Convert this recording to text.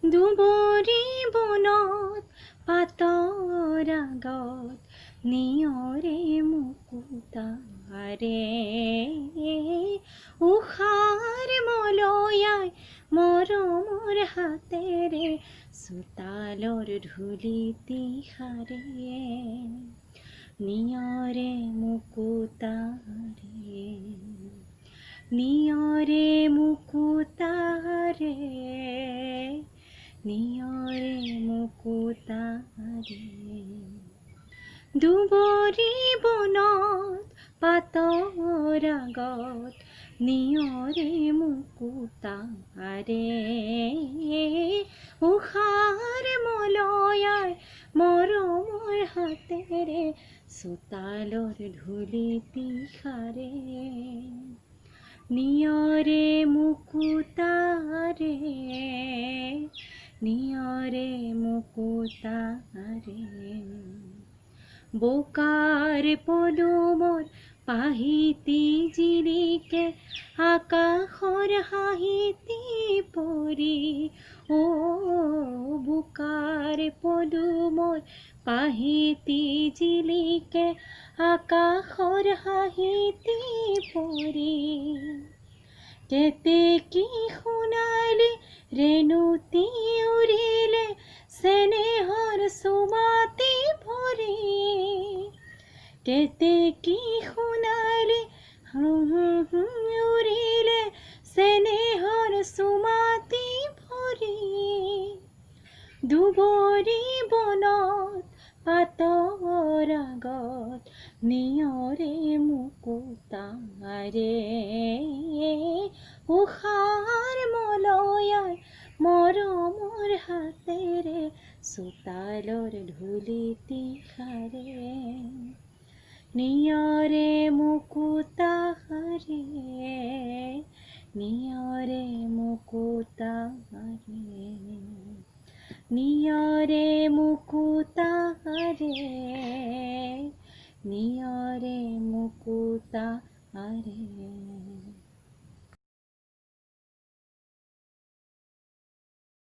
দুবৰি বনত পাতৰ আগত নিয়ৰে মুকুতাৰে উষাৰ মলয়াই মৰমৰ হাতেৰে চোতালৰ ধূলিতি সাৰে নিয়ৰে মুকুতাৰে নিয়ৰে মুকুতাৰে নিয়ৰে মুকুতাৰে দুবৰি বনত পাতৰ আগত নিয়ৰে মুকুতাৰে উষাৰ মলয়াই মৰমৰ হাতেৰে চোতালৰ ধূলিতি সাৰে নিয়ৰে মুকুতাৰে নিয়ৰে মুকুতাৰে বোকাৰ পদুমৰ পাহিতি জিলিকে আকাশৰ হাঁহিতি পৰি বোকাৰ পদুমৰ পাহিতি জিলিকে আকাশৰ হাঁহিতি পৰি কেতেকী সোণালী ৰেণুতি উৰিলে চেনেহৰ চুমাতি ভৰি কেতেকী সোণালী উৰিলে চেনেহৰ চুমাতি ভৰি দুবৰি বনত পাতৰ আগত নিয়ৰে মুকুতাৰে উষাৰ মলয়াই মৰমৰ হাতেৰে চোতালৰ ধূলিতি সাৰে নিয়ৰে মুকুতাৰে নিয়ৰে মুকুতাৰে নিয়ৰে মুকুতাৰে নিয়ৰে মুকুতাৰে।